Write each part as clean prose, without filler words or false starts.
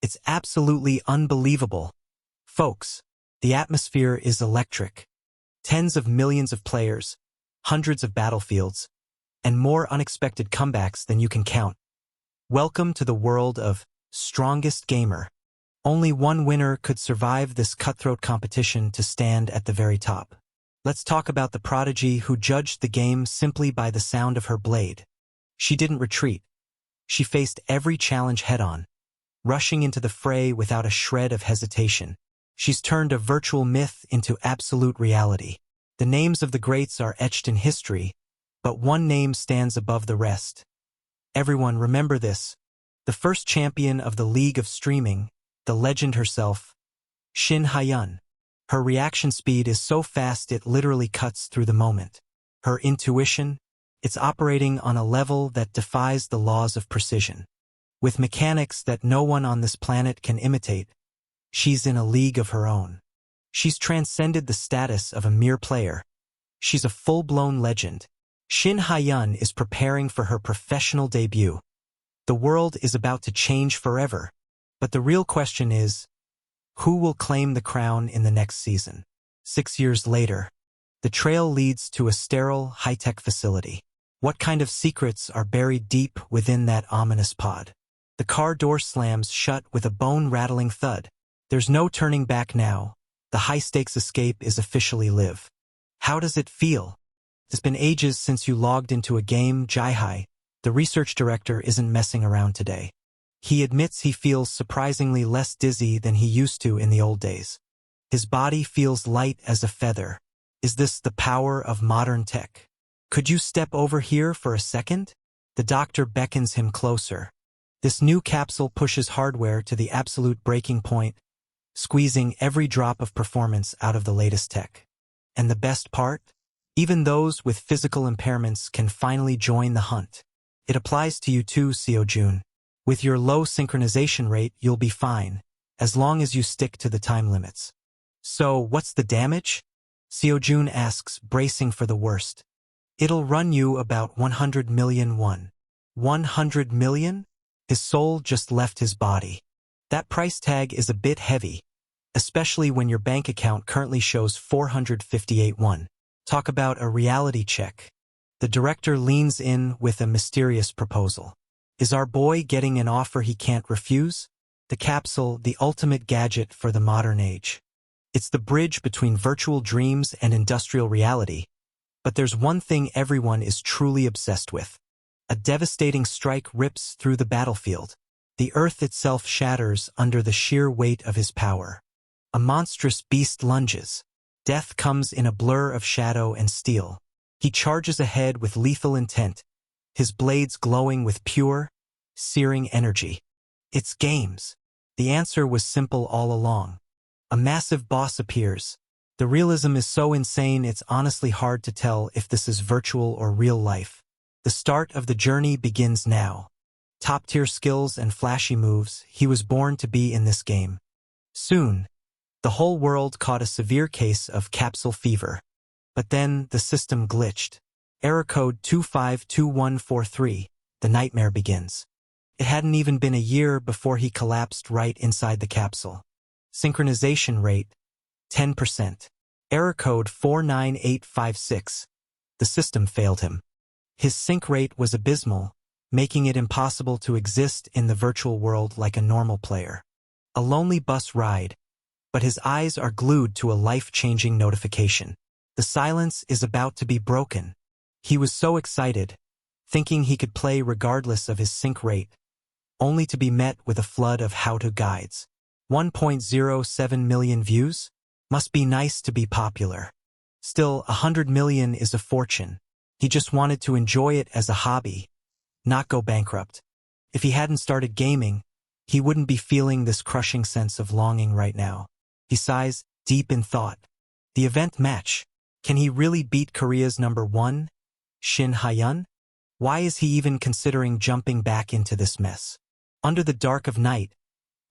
It's absolutely unbelievable. Folks, the atmosphere is electric. Tens of millions of players, hundreds of battlefields, and more unexpected comebacks than you can count. Welcome to the world of Strongest Gamer. Only one winner could survive this cutthroat competition to stand at the very top. Let's talk about the prodigy who judged the game simply by the sound of her blade. She didn't retreat. She faced every challenge head-on, rushing into the fray without a shred of hesitation. She's turned a virtual myth into absolute reality. The names of the greats are etched in history, but one name stands above the rest. Everyone remember this. The first champion of the League of Streaming, the legend herself, Shin Hae-yun. Her reaction speed is so fast it literally cuts through the moment. Her intuition, it's operating on a level that defies the laws of precision. With mechanics that no one on this planet can imitate, she's in a league of her own. She's transcended the status of a mere player. She's a full-blown legend. Shin Hae-yun is preparing for her professional debut. The world is about to change forever. But the real question is, who will claim the crown in the next season? 6 years later, the trail leads to a sterile, high-tech facility. What kind of secrets are buried deep within that ominous pod? The car door slams shut with a bone-rattling thud. There's no turning back now. The high-stakes escape is officially live. How does it feel? It's been ages since you logged into a game, Jai-hai. The research director isn't messing around today. He admits he feels surprisingly less dizzy than he used to in the old days. His body feels light as a feather. Is this the power of modern tech? Could you step over here for a second? The doctor beckons him closer. This new capsule pushes hardware to the absolute breaking point, squeezing every drop of performance out of the latest tech. And the best part? Even those with physical impairments can finally join the hunt. It applies to you too, Seo-jun. With your low synchronization rate, you'll be fine, as long as you stick to the time limits. So, what's the damage? Seo-jun asks, bracing for the worst. It'll run you about 100 million won. 100 million? His soul just left his body. That price tag is a bit heavy, especially when your bank account currently shows 458 won. Talk about a reality check. The director leans in with a mysterious proposal. Is our boy getting an offer he can't refuse? The capsule, the ultimate gadget for the modern age. It's the bridge between virtual dreams and industrial reality. But there's one thing everyone is truly obsessed with. A devastating strike rips through the battlefield. The earth itself shatters under the sheer weight of his power. A monstrous beast lunges. Death comes in a blur of shadow and steel. He charges ahead with lethal intent, his blades glowing with pure, searing energy. It's games. The answer was simple all along. A massive boss appears. The realism is so insane it's honestly hard to tell if this is virtual or real life. The start of the journey begins now. Top-tier skills and flashy moves, he was born to be in this game. Soon, the whole world caught a severe case of capsule fever. But then the system glitched. Error code 252143. The nightmare begins. It hadn't even been a year before he collapsed right inside the capsule. Synchronization rate, 10%. Error code 49856. The system failed him. His sync rate was abysmal, making it impossible to exist in the virtual world like a normal player. A lonely bus ride, but his eyes are glued to a life-changing notification. The silence is about to be broken. He was so excited, thinking he could play regardless of his sync rate, only to be met with a flood of how-to guides. 1.07 million views? Must be nice to be popular. Still, 100 million is a fortune. He just wanted to enjoy it as a hobby, not go bankrupt. If he hadn't started gaming, he wouldn't be feeling this crushing sense of longing right now. He sighs, deep in thought. The event match. Can he really beat Korea's #1, Shin Hae-yun? Why is he even considering jumping back into this mess? Under the dark of night,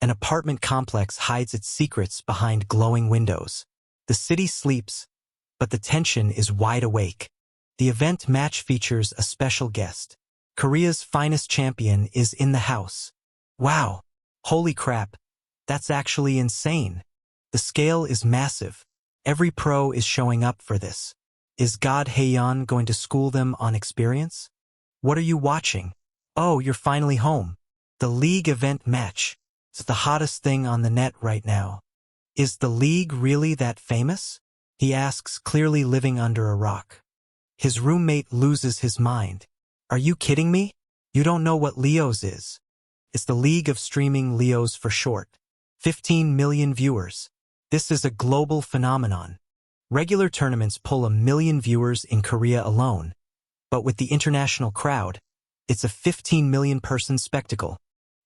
an apartment complex hides its secrets behind glowing windows. The city sleeps, but the tension is wide awake. The event match features a special guest. Korea's finest champion is in the house. Wow! Holy crap! That's actually insane. The scale is massive. Every pro is showing up for this. Is God Heian going to school them on experience? What are you watching? Oh, you're finally home. The league event match. It's the hottest thing on the net right now. Is the league really that famous? He asks, clearly living under a rock. His roommate loses his mind. Are you kidding me? You don't know what Leos is. It's the League of Streaming Leos for short. 15 million viewers. This is a global phenomenon. Regular tournaments pull 1 million viewers in Korea alone, but with the international crowd, it's a 15 million person spectacle.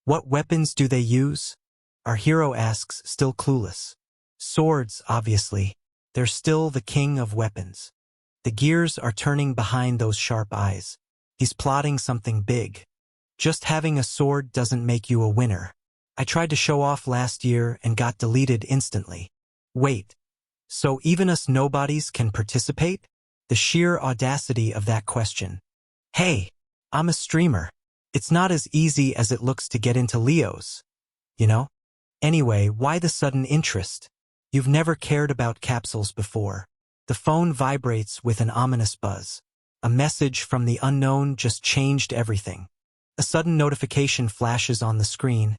What weapons do they use? Our hero asks, still clueless. Swords, obviously. They're still the king of weapons. The gears are turning behind those sharp eyes. He's plotting something big. Just having a sword doesn't make you a winner. I tried to show off last year and got deleted instantly. Wait. So even us nobodies can participate? The sheer audacity of that question. Hey, I'm a streamer. It's not as easy as it looks to get into Leos. You know? Anyway, why the sudden interest? You've never cared about capsules before. The phone vibrates with an ominous buzz. A message from the unknown just changed everything. A sudden notification flashes on the screen,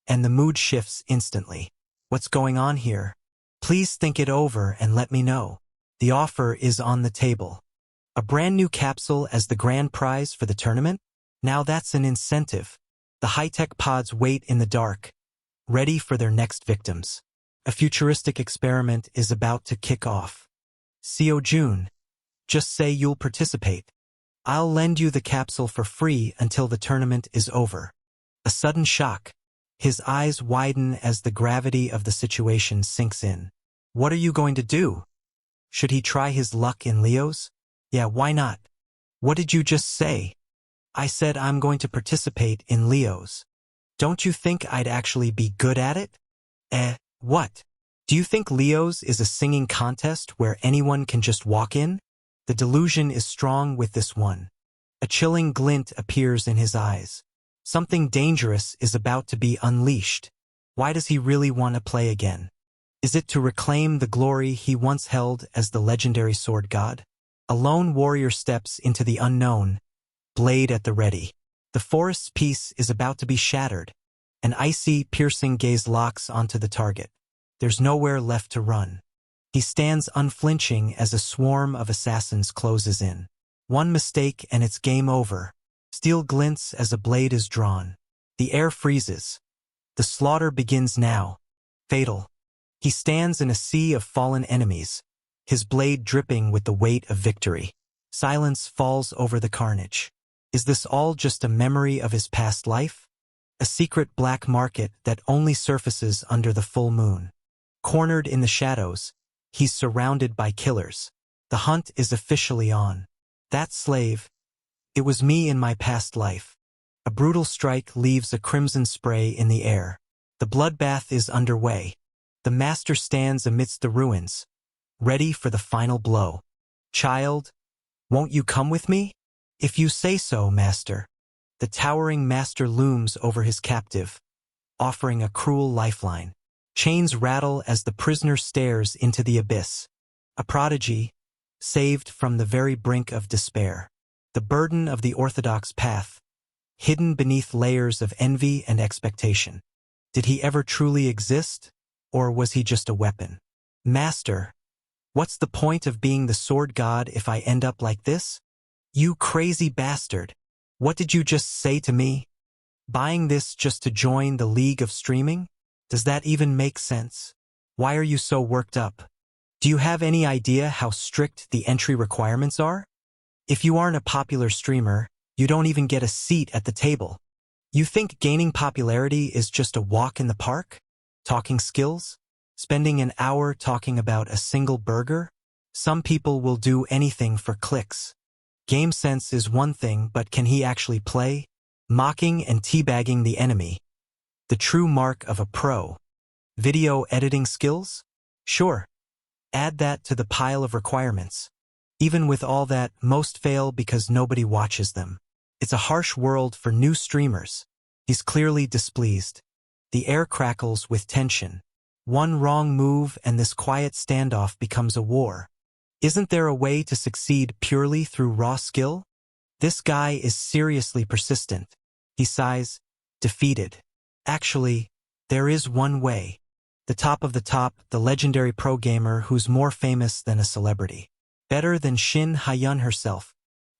and the mood shifts instantly. What's going on here? Please think it over and let me know. The offer is on the table. A brand new capsule as the grand prize for the tournament? Now that's an incentive. The high-tech pods wait in the dark, ready for their next victims. A futuristic experiment is about to kick off. Seo Jun, just say you'll participate. I'll lend you the capsule for free until the tournament is over. A sudden shock. His eyes widen as the gravity of the situation sinks in. What are you going to do? Should he try his luck in Leos? Yeah, why not? What did you just say? I said I'm going to participate in Leos. Don't you think I'd actually be good at it? What? Do you think Leos is a singing contest where anyone can just walk in? The delusion is strong with this one. A chilling glint appears in his eyes. Something dangerous is about to be unleashed. Why does he really want to play again? Is it to reclaim the glory he once held as the legendary sword god? A lone warrior steps into the unknown, blade at the ready. The forest's peace is about to be shattered. An icy, piercing gaze locks onto the target. There's nowhere left to run. He stands unflinching as a swarm of assassins closes in. One mistake and it's game over. Steel glints as a blade is drawn. The air freezes. The slaughter begins now. Fatal. He stands in a sea of fallen enemies, his blade dripping with the weight of victory. Silence falls over the carnage. Is this all just a memory of his past life? A secret black market that only surfaces under the full moon. Cornered in the shadows, he's surrounded by killers. The hunt is officially on. That slave, it was me in my past life. A brutal strike leaves a crimson spray in the air. The bloodbath is underway. The master stands amidst the ruins, ready for the final blow. Child, won't you come with me? If you say so, master. The towering master looms over his captive, offering a cruel lifeline. Chains rattle as the prisoner stares into the abyss. A prodigy, saved from the very brink of despair. The burden of the orthodox path, hidden beneath layers of envy and expectation. Did he ever truly exist, or was he just a weapon? Master, what's the point of being the sword god if I end up like this? You crazy bastard. What did you just say to me? Buying this just to join the League of Streaming? Does that even make sense? Why are you so worked up? Do you have any idea how strict the entry requirements are? If you aren't a popular streamer, you don't even get a seat at the table. You think gaining popularity is just a walk in the park? Talking skills? Spending an hour talking about a single burger? Some people will do anything for clicks. Game sense is one thing, but can he actually play? Mocking and teabagging the enemy. The true mark of a pro. Video editing skills? Sure. Add that to the pile of requirements. Even with all that, most fail because nobody watches them. It's a harsh world for new streamers. He's clearly displeased. The air crackles with tension. One wrong move and this quiet standoff becomes a war. Isn't there a way to succeed purely through raw skill? This guy is seriously persistent. He sighs, defeated. Actually, there is one way. The top of the top, the legendary pro gamer who's more famous than a celebrity. Better than Shin Hae-yun herself.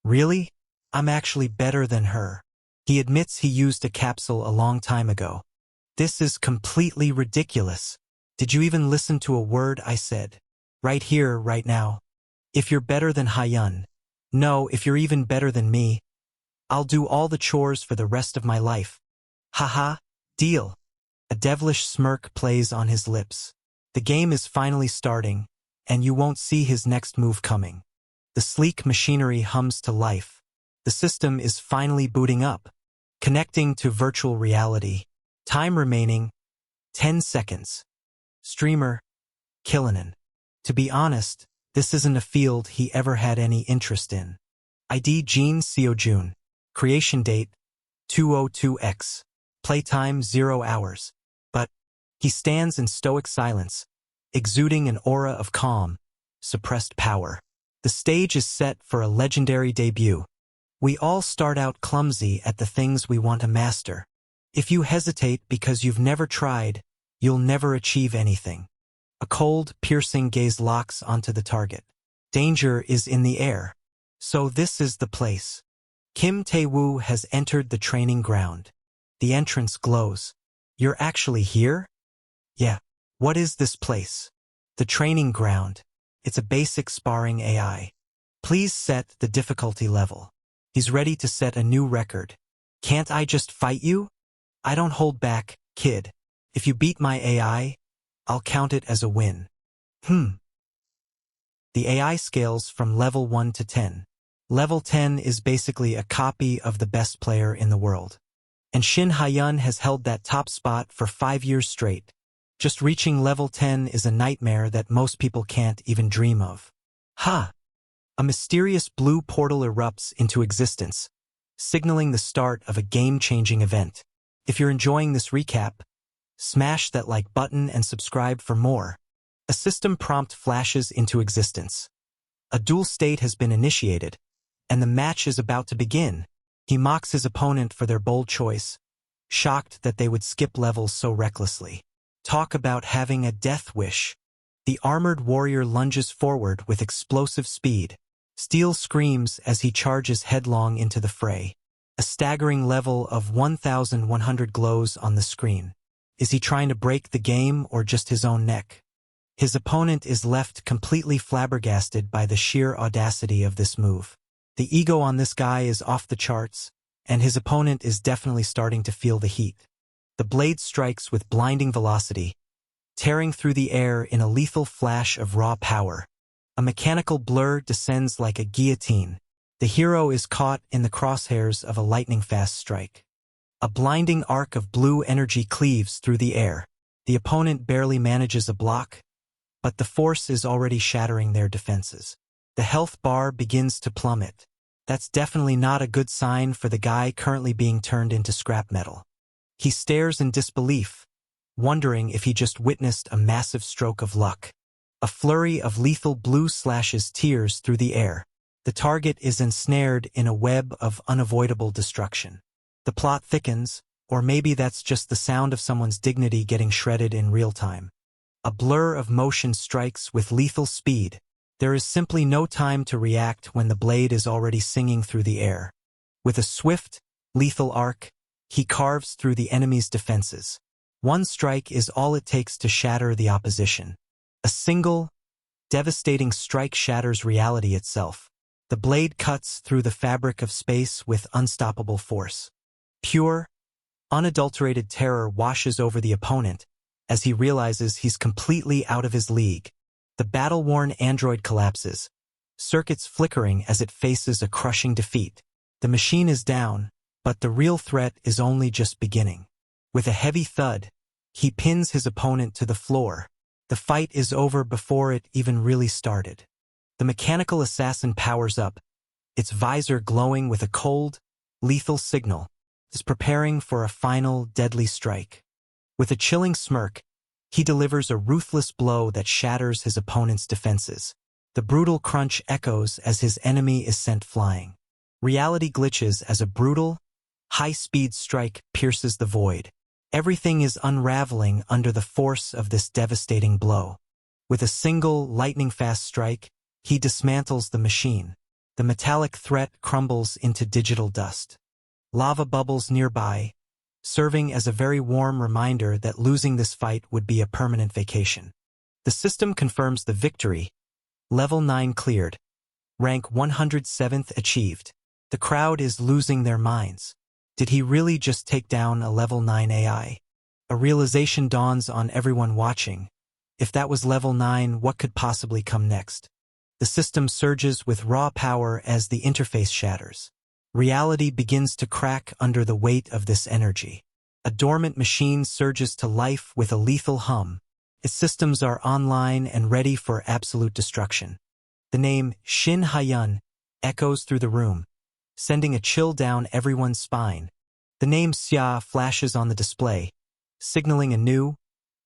Really? I'm actually better than her. He admits he used a capsule a long time ago. This is completely ridiculous. Did you even listen to a word I said? Right here, right now. If you're better than Hae-yun, no, if you're even better than me, I'll do all the chores for the rest of my life. Haha, deal. A devilish smirk plays on his lips. The game is finally starting, and you won't see his next move coming. The sleek machinery hums to life. The system is finally booting up, connecting to virtual reality. Time remaining, 10 seconds. Streamer, Killinan. To be honest, this isn't a field he ever had any interest in. ID Jin Seojun. Creation date, 202X. Playtime 0 hours. But he stands in stoic silence, exuding an aura of calm, suppressed power. The stage is set for a legendary debut. We all start out clumsy at the things we want to master. If you hesitate because you've never tried, you'll never achieve anything. A cold, piercing gaze locks onto the target. Danger is in the air. So this is the place. Kim Tae-woo has entered the training ground. The entrance glows. You're actually here? Yeah. What is this place? The training ground. It's a basic sparring AI. Please set the difficulty level. He's ready to set a new record. Can't I just fight you? I don't hold back, kid. If you beat my AI, I'll count it as a win. The AI scales from level 1 to 10. Level 10 is basically a copy of the best player in the world. And Shin Hae-yun has held that top spot for 5 years straight. Just reaching level 10 is a nightmare that most people can't even dream of. A mysterious blue portal erupts into existence, signaling the start of a game-changing event. If you're enjoying this recap, smash that like button and subscribe for more. A system prompt flashes into existence. A duel state has been initiated, and the match is about to begin. He mocks his opponent for their bold choice, shocked that they would skip levels so recklessly. Talk about having a death wish. The armored warrior lunges forward with explosive speed. Steel screams as he charges headlong into the fray. A staggering level of 1,100 glows on the screen. Is he trying to break the game or just his own neck? His opponent is left completely flabbergasted by the sheer audacity of this move. The ego on this guy is off the charts, and his opponent is definitely starting to feel the heat. The blade strikes with blinding velocity, tearing through the air in a lethal flash of raw power. A mechanical blur descends like a guillotine. The hero is caught in the crosshairs of a lightning-fast strike. A blinding arc of blue energy cleaves through the air. The opponent barely manages a block, but the force is already shattering their defenses. The health bar begins to plummet. That's definitely not a good sign for the guy currently being turned into scrap metal. He stares in disbelief, wondering if he just witnessed a massive stroke of luck. A flurry of lethal blue slashes tears through the air. The target is ensnared in a web of unavoidable destruction. The plot thickens, or maybe that's just the sound of someone's dignity getting shredded in real time. A blur of motion strikes with lethal speed. There is simply no time to react when the blade is already singing through the air. With a swift, lethal arc, he carves through the enemy's defenses. One strike is all it takes to shatter the opposition. A single, devastating strike shatters reality itself. The blade cuts through the fabric of space with unstoppable force. Pure, unadulterated terror washes over the opponent as he realizes he's completely out of his league. The battle-worn android collapses, circuits flickering as it faces a crushing defeat. The machine is down, but the real threat is only just beginning. With a heavy thud, he pins his opponent to the floor. The fight is over before it even really started. The mechanical assassin powers up, its visor glowing with a cold, lethal signal, is preparing for a final deadly strike. With a chilling smirk, he delivers a ruthless blow that shatters his opponent's defenses. The brutal crunch echoes as his enemy is sent flying. Reality glitches as a brutal, high-speed strike pierces the void. Everything is unraveling under the force of this devastating blow. With a single, lightning-fast strike, he dismantles the machine. The metallic threat crumbles into digital dust. Lava bubbles nearby, serving as a very warm reminder that losing this fight would be a permanent vacation. The system confirms the victory. Level 9 cleared. Rank 107th achieved. The crowd is losing their minds. Did he really just take down a level 9 AI? A realization dawns on everyone watching. If that was level 9, what could possibly come next? The system surges with raw power as the interface shatters. Reality begins to crack under the weight of this energy. A dormant machine surges to life with a lethal hum. Its systems are online and ready for absolute destruction. The name Shin Haiyun echoes through the room, sending a chill down everyone's spine. The name Xia flashes on the display, signaling a new,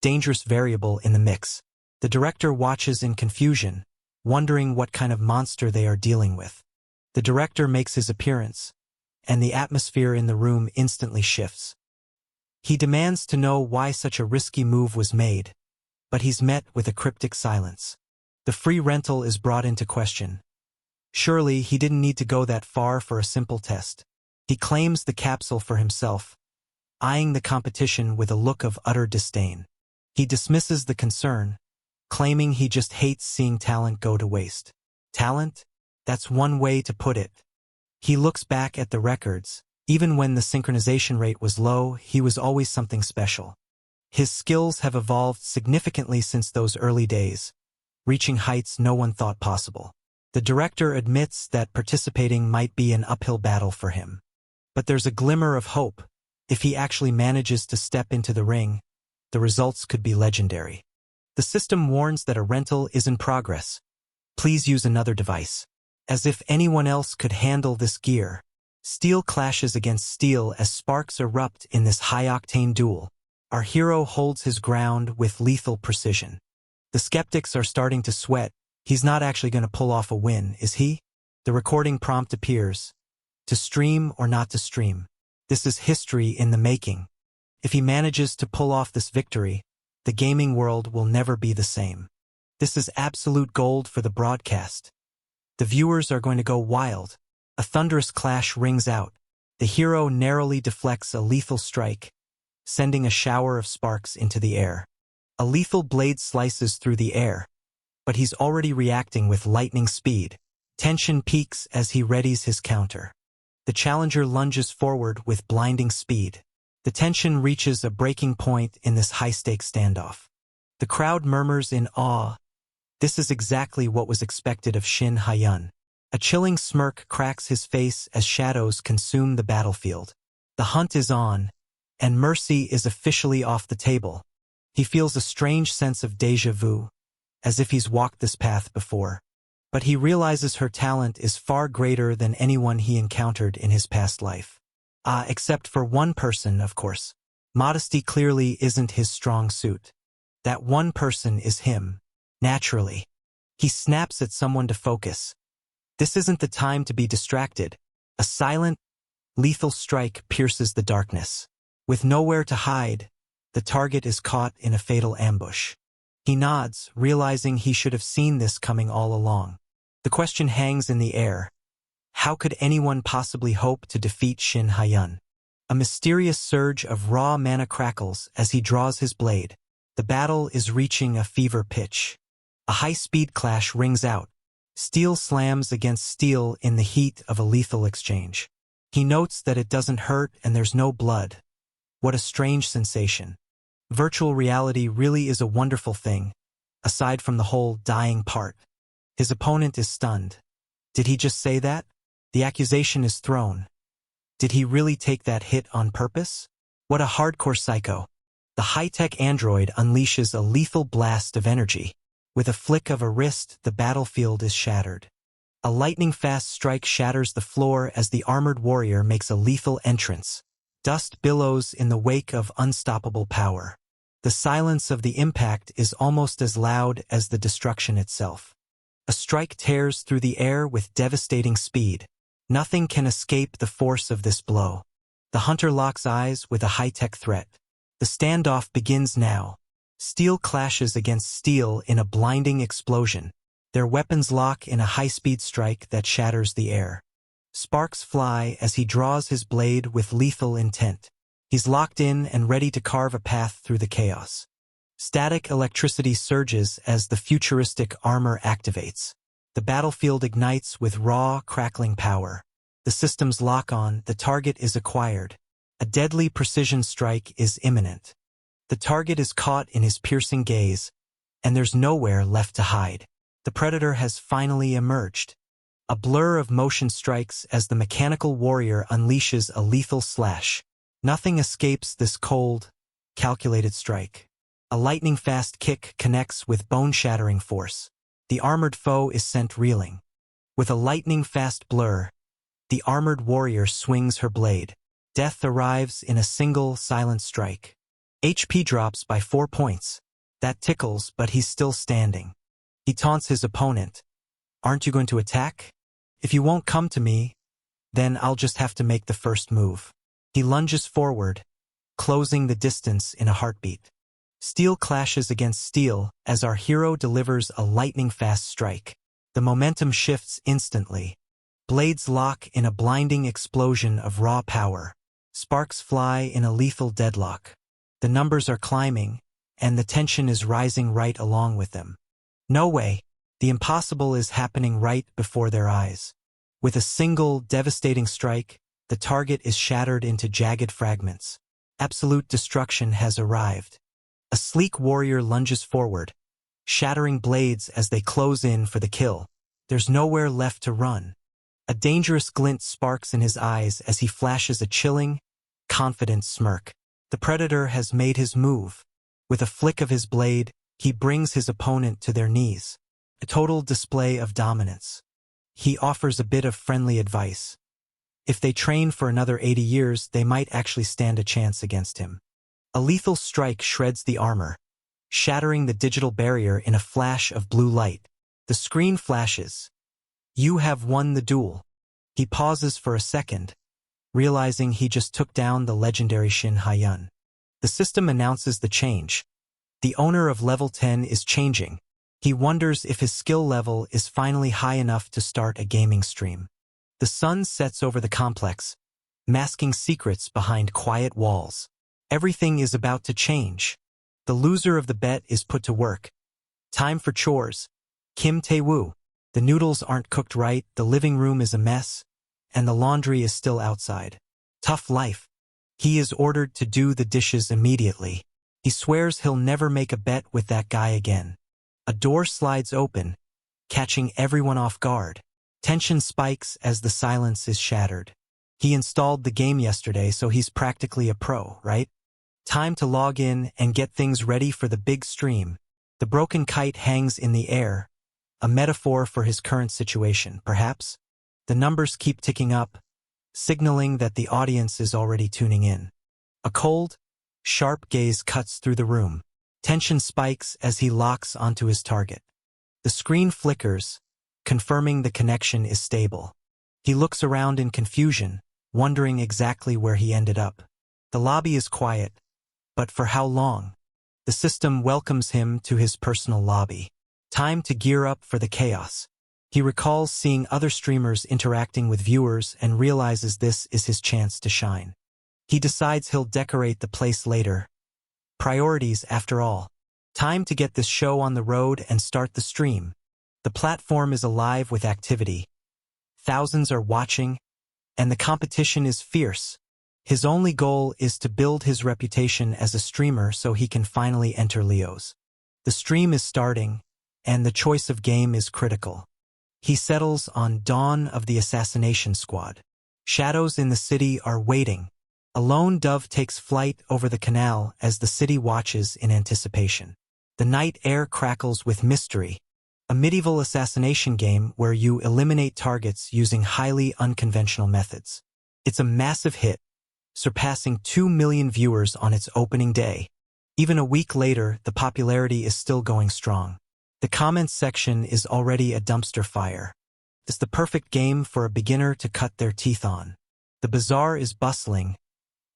dangerous variable in the mix. The director watches in confusion, wondering what kind of monster they are dealing with. The director makes his appearance, and the atmosphere in the room instantly shifts. He demands to know why such a risky move was made, but he's met with a cryptic silence. The free rental is brought into question. Surely he didn't need to go that far for a simple test. He claims the capsule for himself, eyeing the competition with a look of utter disdain. He dismisses the concern, claiming he just hates seeing talent go to waste. Talent? That's one way to put it. He looks back at the records. Even when the synchronization rate was low, he was always something special. His skills have evolved significantly since those early days, reaching heights no one thought possible. The director admits that participating might be an uphill battle for him. But there's a glimmer of hope. If he actually manages to step into the ring, the results could be legendary. The system warns that a rental is in progress. Please use another device. As if anyone else could handle this gear. Steel clashes against steel as sparks erupt in this high-octane duel. Our hero holds his ground with lethal precision. The skeptics are starting to sweat. He's not actually going to pull off a win, is he? The recording prompt appears. To stream or not to stream. This is history in the making. If he manages to pull off this victory, the gaming world will never be the same. This is absolute gold for the broadcast. The viewers are going to go wild. A thunderous clash rings out. The hero narrowly deflects a lethal strike, sending a shower of sparks into the air. A lethal blade slices through the air, but he's already reacting with lightning speed. Tension peaks as he readies his counter. The challenger lunges forward with blinding speed. The tension reaches a breaking point in this high-stakes standoff. The crowd murmurs in awe. This is exactly what was expected of Shin Haiyun. A chilling smirk cracks his face as shadows consume the battlefield. The hunt is on, and mercy is officially off the table. He feels a strange sense of déjà vu, as if he's walked this path before. But he realizes her talent is far greater than anyone he encountered in his past life. Except for one person, of course. Modesty clearly isn't his strong suit. That one person is him. Naturally. He snaps at someone to focus. This isn't the time to be distracted. A silent, lethal strike pierces the darkness. With nowhere to hide, the target is caught in a fatal ambush. He nods, realizing he should have seen this coming all along. The question hangs in the air. How could anyone possibly hope to defeat Shin Haiyun? A mysterious surge of raw mana crackles as he draws his blade. The battle is reaching a fever pitch. A high-speed clash rings out. Steel slams against steel in the heat of a lethal exchange. He notes that it doesn't hurt and there's no blood. What a strange sensation. Virtual reality really is a wonderful thing, aside from the whole dying part. His opponent is stunned. Did he just say that? The accusation is thrown. Did he really take that hit on purpose? What a hardcore psycho. The high-tech android unleashes a lethal blast of energy. With a flick of a wrist, the battlefield is shattered. A lightning-fast strike shatters the floor as the armored warrior makes a lethal entrance. Dust billows in the wake of unstoppable power. The silence of the impact is almost as loud as the destruction itself. A strike tears through the air with devastating speed. Nothing can escape the force of this blow. The hunter locks eyes with a high-tech threat. The standoff begins now. Steel clashes against steel in a blinding explosion. Their weapons lock in a high-speed strike that shatters the air. Sparks fly as he draws his blade with lethal intent. He's locked in and ready to carve a path through the chaos. Static electricity surges as the futuristic armor activates. The battlefield ignites with raw, crackling power. The systems lock on, the target is acquired. A deadly precision strike is imminent. The target is caught in his piercing gaze, and there's nowhere left to hide. The predator has finally emerged. A blur of motion strikes as the mechanical warrior unleashes a lethal slash. Nothing escapes this cold, calculated strike. A lightning-fast kick connects with bone-shattering force. The armored foe is sent reeling. With a lightning-fast blur, the armored warrior swings her blade. Death arrives in a single, silent strike. HP drops by 4 points. That tickles, but he's still standing. He taunts his opponent. "Aren't you going to attack? If you won't come to me, then I'll just have to make the first move." He lunges forward, closing the distance in a heartbeat. Steel clashes against steel as our hero delivers a lightning-fast strike. The momentum shifts instantly. Blades lock in a blinding explosion of raw power. Sparks fly in a lethal deadlock. The numbers are climbing, and the tension is rising right along with them. No way. The impossible is happening right before their eyes. With a single, devastating strike, the target is shattered into jagged fragments. Absolute destruction has arrived. A sleek warrior lunges forward, shattering blades as they close in for the kill. There's nowhere left to run. A dangerous glint sparks in his eyes as he flashes a chilling, confident smirk. The predator has made his move. With a flick of his blade, he brings his opponent to their knees. A total display of dominance. He offers a bit of friendly advice. If they train for another 80 years, they might actually stand a chance against him. A lethal strike shreds the armor, shattering the digital barrier in a flash of blue light. The screen flashes. "You have won the duel." He pauses for a second, realizing he just took down the legendary Shin Haiyun. The system announces the change. The owner of level 10 is changing. He wonders if his skill level is finally high enough to start a gaming stream. The sun sets over the complex, masking secrets behind quiet walls. Everything is about to change. The loser of the bet is put to work. Time for chores. Kim Tae-woo. The noodles aren't cooked right, the living room is a mess, and the laundry is still outside. Tough life. He is ordered to do the dishes immediately. He swears he'll never make a bet with that guy again. A door slides open, catching everyone off guard. Tension spikes as the silence is shattered. He installed the game yesterday, so he's practically a pro, right? Time to log in and get things ready for the big stream. The broken kite hangs in the air, a metaphor for his current situation, perhaps? The numbers keep ticking up, signaling that the audience is already tuning in. A cold, sharp gaze cuts through the room. Tension spikes as he locks onto his target. The screen flickers, confirming the connection is stable. He looks around in confusion, wondering exactly where he ended up. The lobby is quiet, but for how long? The system welcomes him to his personal lobby. Time to gear up for the chaos. He recalls seeing other streamers interacting with viewers and realizes this is his chance to shine. He decides he'll decorate the place later. Priorities, after all. Time to get this show on the road and start the stream. The platform is alive with activity. Thousands are watching, and the competition is fierce. His only goal is to build his reputation as a streamer so he can finally enter Leo's. The stream is starting, and the choice of game is critical. He settles on Dawn of the Assassination Squad. Shadows in the city are waiting. A lone dove takes flight over the canal as the city watches in anticipation. The night air crackles with mystery, a medieval assassination game where you eliminate targets using highly unconventional methods. It's a massive hit, surpassing 2 million viewers on its opening day. Even a week later, the popularity is still going strong. The comments section is already a dumpster fire. It's the perfect game for a beginner to cut their teeth on. The bazaar is bustling,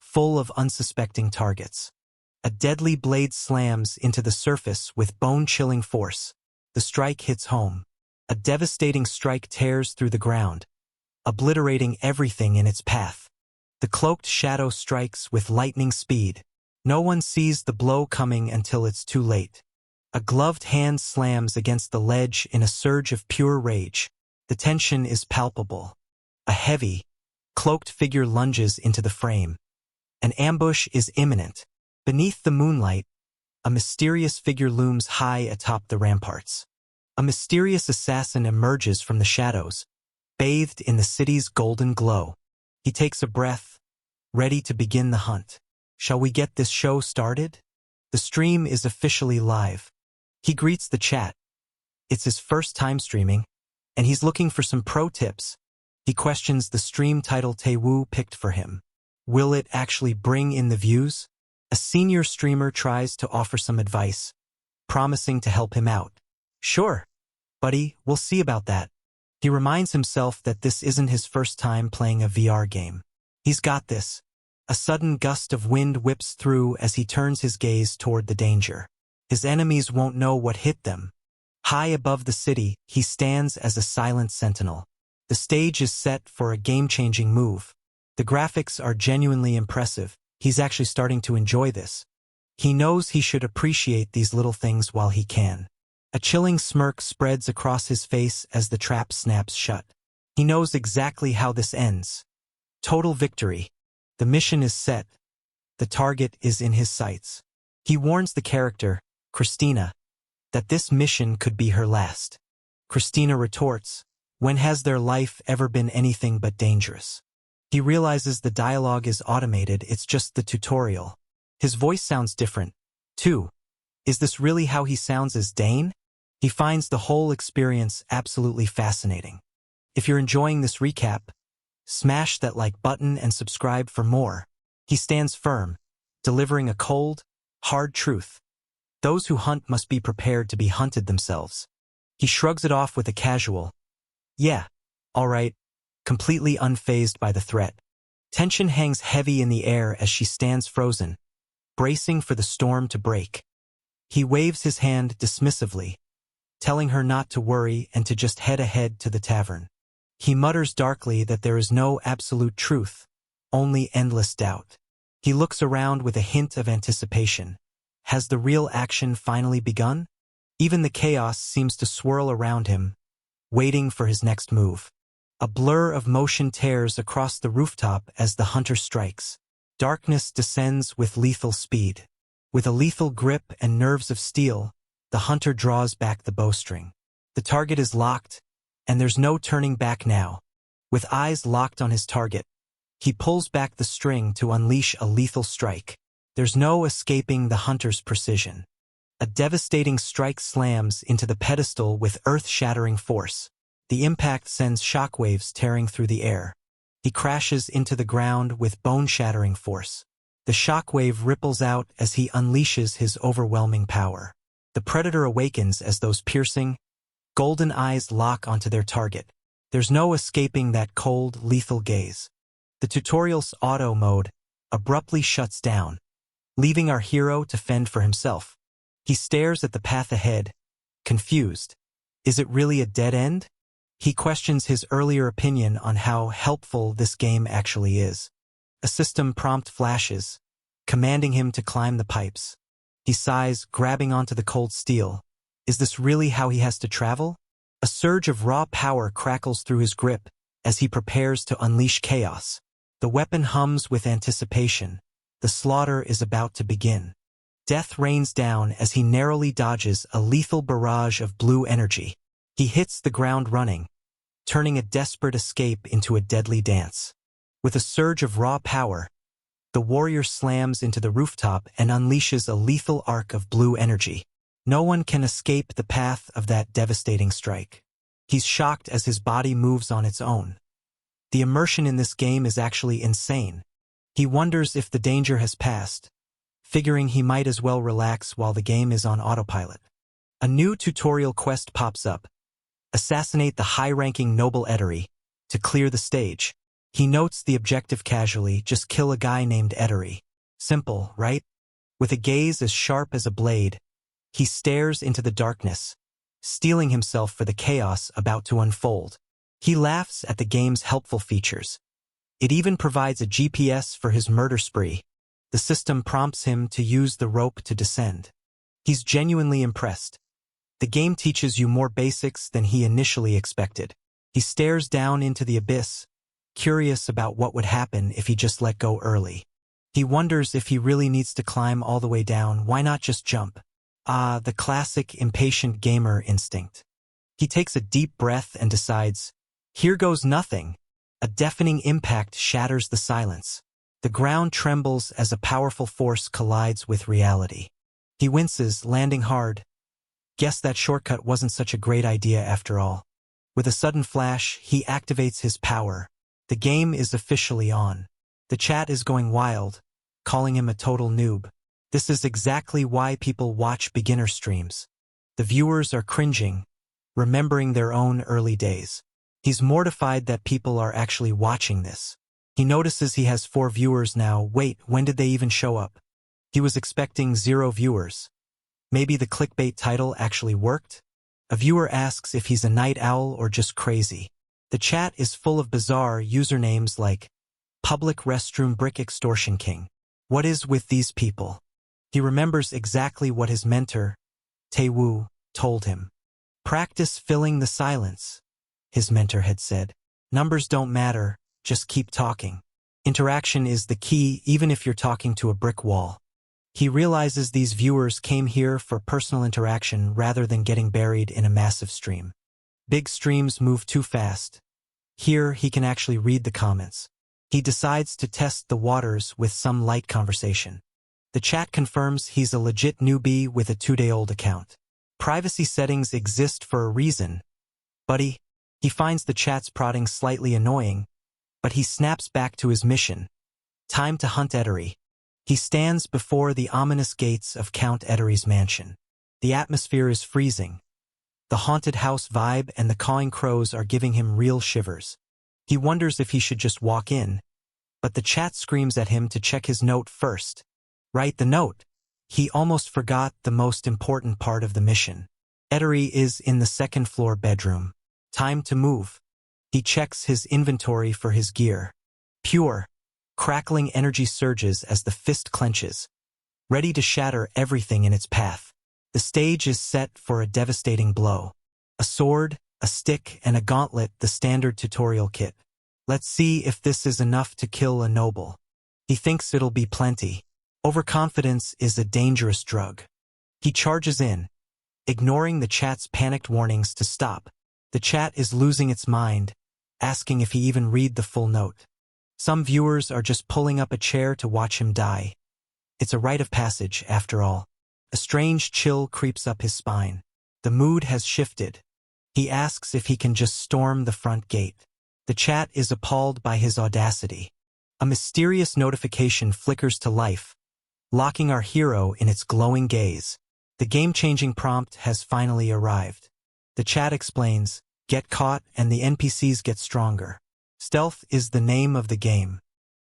full of unsuspecting targets. A deadly blade slams into the surface with bone-chilling force. The strike hits home. A devastating strike tears through the ground, obliterating everything in its path. The cloaked shadow strikes with lightning speed. No one sees the blow coming until it's too late. A gloved hand slams against the ledge in a surge of pure rage. The tension is palpable. A heavy, cloaked figure lunges into the frame. An ambush is imminent. Beneath the moonlight, a mysterious figure looms high atop the ramparts. A mysterious assassin emerges from the shadows, bathed in the city's golden glow. He takes a breath, ready to begin the hunt. Shall we get this show started? The stream is officially live. He greets the chat. It's his first time streaming, and he's looking for some pro tips. He questions the stream title Taewoo picked for him. Will it actually bring in the views? A senior streamer tries to offer some advice, promising to help him out. Sure, buddy, we'll see about that. He reminds himself that this isn't his first time playing a VR game. He's got this. A sudden gust of wind whips through as he turns his gaze toward the danger. His enemies won't know what hit them. High above the city, he stands as a silent sentinel. The stage is set for a game-changing move. The graphics are genuinely impressive. He's actually starting to enjoy this. He knows he should appreciate these little things while he can. A chilling smirk spreads across his face as the trap snaps shut. He knows exactly how this ends. Total victory. The mission is set. The target is in his sights. He warns the character, Christina, that this mission could be her last. Christina retorts, "When has their life ever been anything but dangerous?" He realizes the dialogue is automated, it's just the tutorial. His voice sounds different, too. Is this really how he sounds as Dane? He finds the whole experience absolutely fascinating. If you're enjoying this recap, smash that like button and subscribe for more. He stands firm, delivering a cold, hard truth. Those who hunt must be prepared to be hunted themselves. He shrugs it off with a casual, "Yeah, all right," completely unfazed by the threat. Tension hangs heavy in the air as she stands frozen, bracing for the storm to break. He waves his hand dismissively, telling her not to worry and to just head ahead to the tavern. He mutters darkly that there is no absolute truth, only endless doubt. He looks around with a hint of anticipation. Has the real action finally begun? Even the chaos seems to swirl around him, waiting for his next move. A blur of motion tears across the rooftop as the hunter strikes. Darkness descends with lethal speed. With a lethal grip and nerves of steel, the hunter draws back the bowstring. The target is locked, and there's no turning back now. With eyes locked on his target, he pulls back the string to unleash a lethal strike. There's no escaping the hunter's precision. A devastating strike slams into the pedestal with earth-shattering force. The impact sends shockwaves tearing through the air. He crashes into the ground with bone-shattering force. The shockwave ripples out as he unleashes his overwhelming power. The predator awakens as those piercing, golden eyes lock onto their target. There's no escaping that cold, lethal gaze. The tutorial's auto mode abruptly shuts down, leaving our hero to fend for himself. He stares at the path ahead, confused. Is it really a dead end? He questions his earlier opinion on how helpful this game actually is. A system prompt flashes, commanding him to climb the pipes. He sighs, grabbing onto the cold steel. Is this really how he has to travel? A surge of raw power crackles through his grip as he prepares to unleash chaos. The weapon hums with anticipation. The slaughter is about to begin. Death rains down as he narrowly dodges a lethal barrage of blue energy. He hits the ground running, turning a desperate escape into a deadly dance. With a surge of raw power, the warrior slams into the rooftop and unleashes a lethal arc of blue energy. No one can escape the path of that devastating strike. He's shocked as his body moves on its own. The immersion in this game is actually insane. He wonders if the danger has passed, figuring he might as well relax while the game is on autopilot. A new tutorial quest pops up. Assassinate the high-ranking noble Etery to clear the stage. He notes the objective casually, just kill a guy named Etery. Simple, right? With a gaze as sharp as a blade, he stares into the darkness, steeling himself for the chaos about to unfold. He laughs at the game's helpful features. It even provides a GPS for his murder spree. The system prompts him to use the rope to descend. He's genuinely impressed. The game teaches you more basics than he initially expected. He stares down into the abyss, curious about what would happen if he just let go early. He wonders if he really needs to climb all the way down, why not just jump? Ah, the classic impatient gamer instinct. He takes a deep breath and decides, here goes nothing. A deafening impact shatters the silence. The ground trembles as a powerful force collides with reality. He winces, landing hard. Guess that shortcut wasn't such a great idea after all. With a sudden flash, he activates his power. The game is officially on. The chat is going wild, calling him a total noob. This is exactly why people watch beginner streams. The viewers are cringing, remembering their own early days. He's mortified that people are actually watching this. He notices he has 4 viewers now. Wait, when did they even show up? He was expecting 0 viewers. Maybe the clickbait title actually worked? A viewer asks if he's a night owl or just crazy. The chat is full of bizarre usernames like Public Restroom Brick Extortion King. What is with these people? He remembers exactly what his mentor, Tae-woo, told him. Practice filling the silence, his mentor had said. Numbers don't matter, just keep talking. Interaction is the key even if you're talking to a brick wall. He realizes these viewers came here for personal interaction rather than getting buried in a massive stream. Big streams move too fast. Here he can actually read the comments. He decides to test the waters with some light conversation. The chat confirms he's a legit newbie with a 2-day-old account. Privacy settings exist for a reason. Buddy, he finds the chat's prodding slightly annoying, but he snaps back to his mission. Time to hunt Etery. He stands before the ominous gates of Count Etery's mansion. The atmosphere is freezing. The haunted house vibe and the cawing crows are giving him real shivers. He wonders if he should just walk in, but the chat screams at him to check his note first. Write the note. He almost forgot the most important part of the mission. Etery is in the 2nd floor bedroom. Time to move. He checks his inventory for his gear. Pure, crackling energy surges as the fist clenches, ready to shatter everything in its path. The stage is set for a devastating blow. A sword, a stick, and a gauntlet, the standard tutorial kit. Let's see if this is enough to kill a noble. He thinks it'll be plenty. Overconfidence is a dangerous drug. He charges in, ignoring the chat's panicked warnings to stop. The chat is losing its mind, asking if he even read the full note. Some viewers are just pulling up a chair to watch him die. It's a rite of passage, after all. A strange chill creeps up his spine. The mood has shifted. He asks if he can just storm the front gate. The chat is appalled by his audacity. A mysterious notification flickers to life, locking our hero in its glowing gaze. The game-changing prompt has finally arrived. The chat explains, get caught and the NPCs get stronger. Stealth is the name of the game.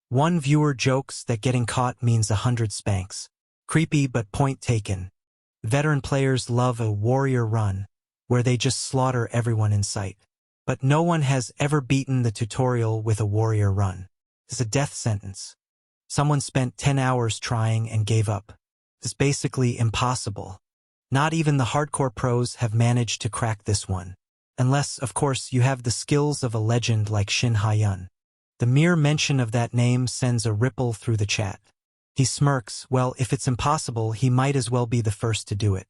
One viewer jokes that getting caught means 100 spanks. Creepy but point taken. Veteran players love a warrior run, where they just slaughter everyone in sight. But no one has ever beaten the tutorial with a warrior run. It's a death sentence. Someone spent 10 hours trying and gave up. It's basically impossible. Not even the hardcore pros have managed to crack this one. Unless, of course, you have the skills of a legend like Shin Ha-yun. The mere mention of that name sends a ripple through the chat. He smirks. Well, if it's impossible, he might as well be the first to do it.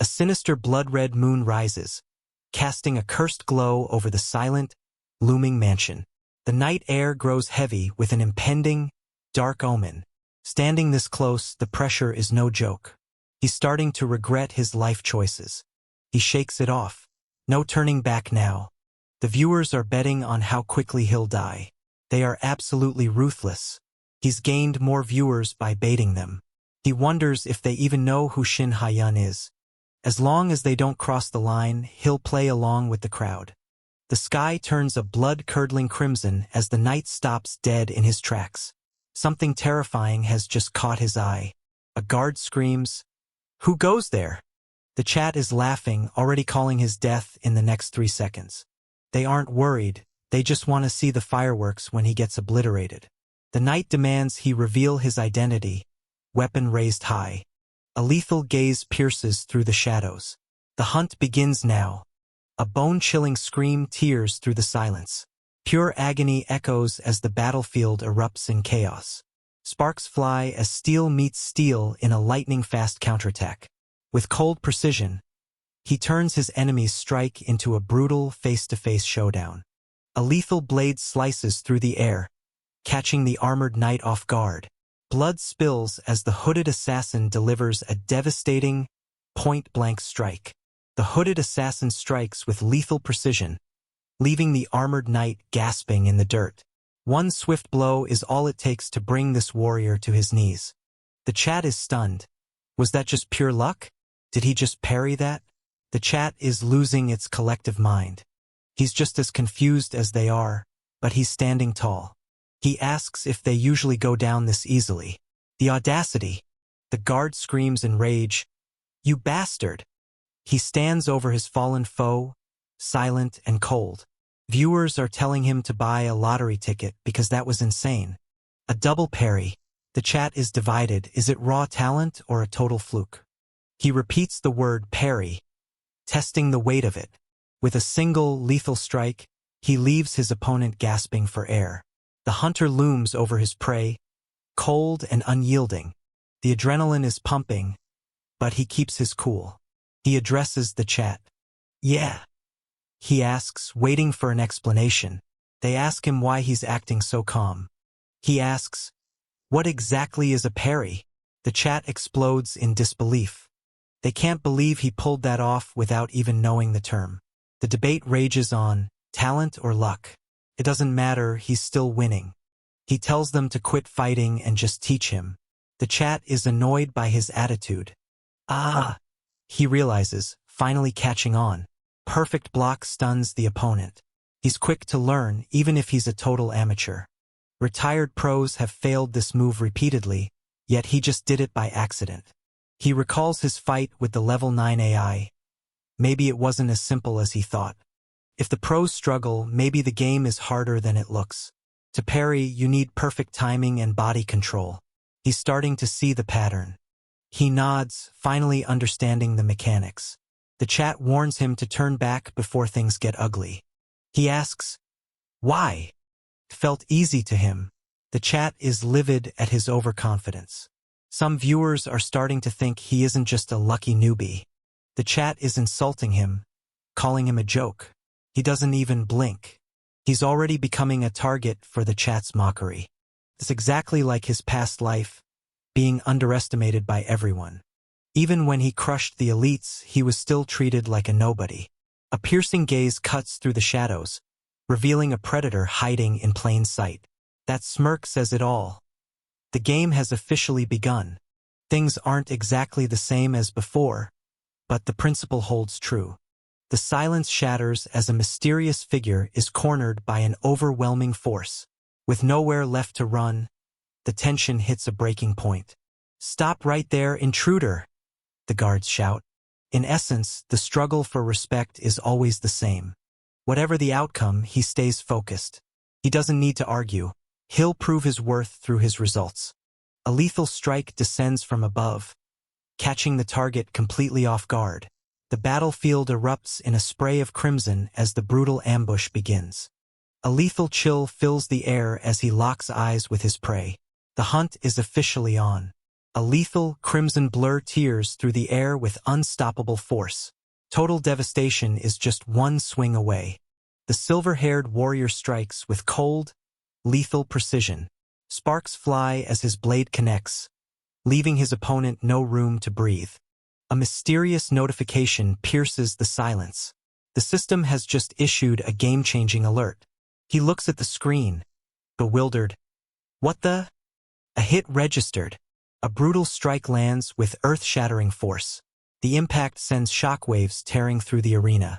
A sinister blood-red moon rises, casting a cursed glow over the silent, looming mansion. The night air grows heavy with an impending, dark omen. Standing this close, the pressure is no joke. He's starting to regret his life choices. He shakes it off. No turning back now. The viewers are betting on how quickly he'll die. They are absolutely ruthless. He's gained more viewers by baiting them. He wonders if they even know who Shin Ha-yun is. As long as they don't cross the line, he'll play along with the crowd. The sky turns a blood-curdling crimson as the knight stops dead in his tracks. Something terrifying has just caught his eye. A guard screams, "Who goes there?" The chat is laughing, already calling his death in the next 3 seconds. They aren't worried, they just want to see the fireworks when he gets obliterated. The knight demands he reveal his identity, weapon raised high. A lethal gaze pierces through the shadows. The hunt begins now. A bone-chilling scream tears through the silence. Pure agony echoes as the battlefield erupts in chaos. Sparks fly as steel meets steel in a lightning-fast counterattack. With cold precision, he turns his enemy's strike into a brutal face-to-face showdown. A lethal blade slices through the air, catching the armored knight off guard. Blood spills as the hooded assassin delivers a devastating, point-blank strike. The hooded assassin strikes with lethal precision, leaving the armored knight gasping in the dirt. One swift blow is all it takes to bring this warrior to his knees. The chat is stunned. Was that just pure luck? Did he just parry that? The chat is losing its collective mind. He's just as confused as they are, but he's standing tall. He asks if they usually go down this easily. The audacity! The guard screams in rage, "You bastard!" He stands over his fallen foe, silent and cold. Viewers are telling him to buy a lottery ticket because that was insane. A double parry. The chat is divided. Is it raw talent or a total fluke? He repeats the word parry, testing the weight of it. With a single lethal strike, he leaves his opponent gasping for air. The hunter looms over his prey, cold and unyielding. The adrenaline is pumping, but he keeps his cool. He addresses the chat. "Yeah?" he asks, waiting for an explanation. They ask him why he's acting so calm. He asks, "What exactly is a parry?" The chat explodes in disbelief. They can't believe he pulled that off without even knowing the term. The debate rages on, talent or luck. It doesn't matter, he's still winning. He tells them to quit fighting and just teach him. The chat is annoyed by his attitude. He realizes, finally catching on. Perfect block stuns the opponent. He's quick to learn, even if he's a total amateur. Retired pros have failed this move repeatedly, yet he just did it by accident. He recalls his fight with the level 9 AI. Maybe it wasn't as simple as he thought. If the pros struggle, maybe the game is harder than it looks. To parry, you need perfect timing and body control. He's starting to see the pattern. He nods, finally understanding the mechanics. The chat warns him to turn back before things get ugly. He asks, why? It felt easy to him. The chat is livid at his overconfidence. Some viewers are starting to think he isn't just a lucky newbie. The chat is insulting him, calling him a joke. He doesn't even blink. He's already becoming a target for the chat's mockery. It's exactly like his past life, being underestimated by everyone. Even when he crushed the elites, he was still treated like a nobody. A piercing gaze cuts through the shadows, revealing a predator hiding in plain sight. That smirk says it all. The game has officially begun. Things aren't exactly the same as before, but the principle holds true. The silence shatters as a mysterious figure is cornered by an overwhelming force. With nowhere left to run, the tension hits a breaking point. "Stop right there, intruder!" the guards shout. In essence, the struggle for respect is always the same. Whatever the outcome, he stays focused. He doesn't need to argue. He'll prove his worth through his results. A lethal strike descends from above, catching the target completely off guard. The battlefield erupts in a spray of crimson as the brutal ambush begins. A lethal chill fills the air as he locks eyes with his prey. The hunt is officially on. A lethal, crimson blur tears through the air with unstoppable force. Total devastation is just one swing away. The silver-haired warrior strikes with cold, lethal precision. Sparks fly as his blade connects, leaving his opponent no room to breathe. A mysterious notification pierces the silence. The system has just issued a game-changing alert. He looks at the screen, bewildered. What the? A hit registered. A brutal strike lands with earth-shattering force. The impact sends shockwaves tearing through the arena.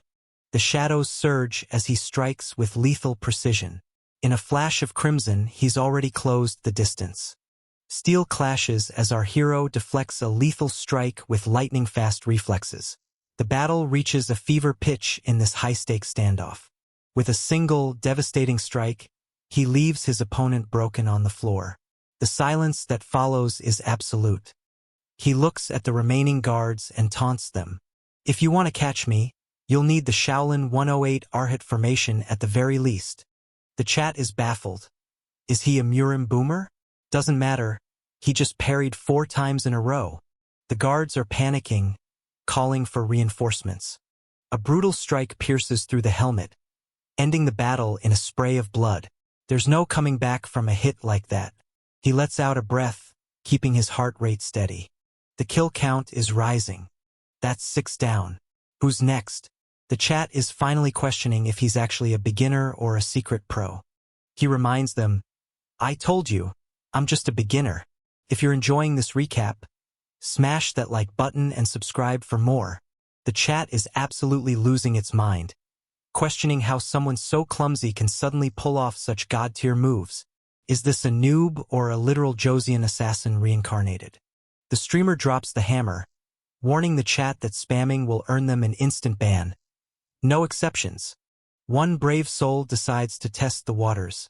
The shadows surge as he strikes with lethal precision. In a flash of crimson, he's already closed the distance. Steel clashes as our hero deflects a lethal strike with lightning-fast reflexes. The battle reaches a fever pitch in this high-stakes standoff. With a single, devastating strike, he leaves his opponent broken on the floor. The silence that follows is absolute. He looks at the remaining guards and taunts them. If you want to catch me, you'll need the Shaolin 108 Arhat formation at the very least. The chat is baffled. Is he a Murim boomer? Doesn't matter. He just parried 4 times in a row. The guards are panicking, calling for reinforcements. A brutal strike pierces through the helmet, ending the battle in a spray of blood. There's no coming back from a hit like that. He lets out a breath, keeping his heart rate steady. The kill count is rising. That's 6 down. Who's next? The chat is finally questioning if he's actually a beginner or a secret pro. He reminds them, I told you, I'm just a beginner. If you're enjoying this recap, smash that like button and subscribe for more. The chat is absolutely losing its mind, questioning how someone so clumsy can suddenly pull off such god-tier moves. Is this a noob or a literal Josian assassin reincarnated? The streamer drops the hammer, warning the chat that spamming will earn them an instant ban. No exceptions. One brave soul decides to test the waters,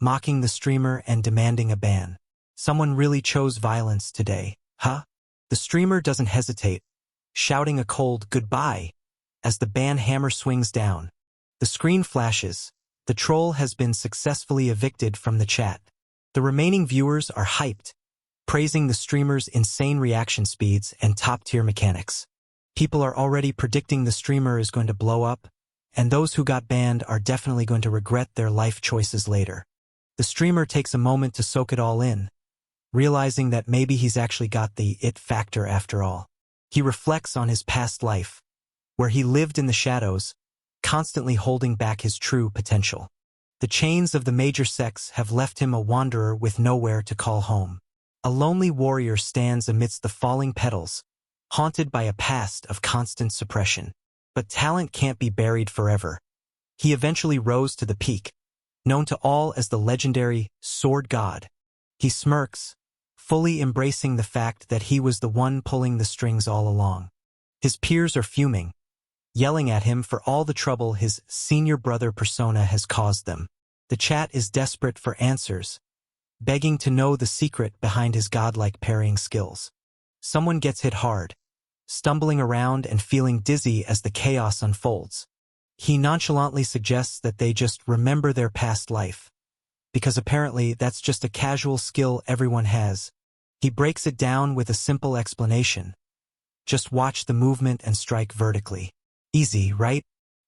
mocking the streamer and demanding a ban. Someone really chose violence today, huh? The streamer doesn't hesitate, shouting a cold goodbye as the ban hammer swings down. The screen flashes. The troll has been successfully evicted from the chat. The remaining viewers are hyped, praising the streamer's insane reaction speeds and top-tier mechanics. People are already predicting the streamer is going to blow up, and those who got banned are definitely going to regret their life choices later. The streamer takes a moment to soak it all in, realizing that maybe he's actually got the it factor after all. He reflects on his past life, where he lived in the shadows, constantly holding back his true potential. The chains of the major sects have left him a wanderer with nowhere to call home. A lonely warrior stands amidst the falling petals, haunted by a past of constant suppression. But talent can't be buried forever. He eventually rose to the peak, known to all as the legendary Sword God. He smirks, fully embracing the fact that he was the one pulling the strings all along. His peers are fuming, yelling at him for all the trouble his senior brother persona has caused them. The chat is desperate for answers, begging to know the secret behind his godlike parrying skills. Someone gets hit hard, stumbling around and feeling dizzy as the chaos unfolds. He nonchalantly suggests that they just remember their past life, because apparently that's just a casual skill everyone has. He breaks it down with a simple explanation. Just watch the movement and strike vertically. Easy, right?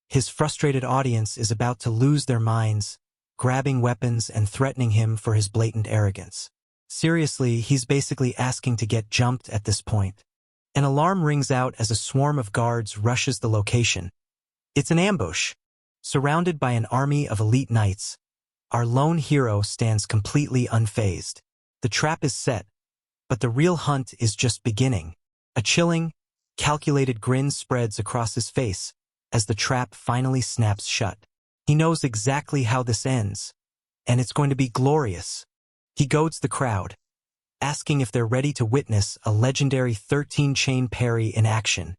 His frustrated audience is about to lose their minds, grabbing weapons and threatening him for his blatant arrogance. Seriously, he's basically asking to get jumped at this point. An alarm rings out as a swarm of guards rushes the location. It's an ambush. Surrounded by an army of elite knights, our lone hero stands completely unfazed. The trap is set, but the real hunt is just beginning. A chilling, calculated grin spreads across his face as the trap finally snaps shut. He knows exactly how this ends, and it's going to be glorious. He goads the crowd, asking if they're ready to witness a legendary 13-chain parry in action.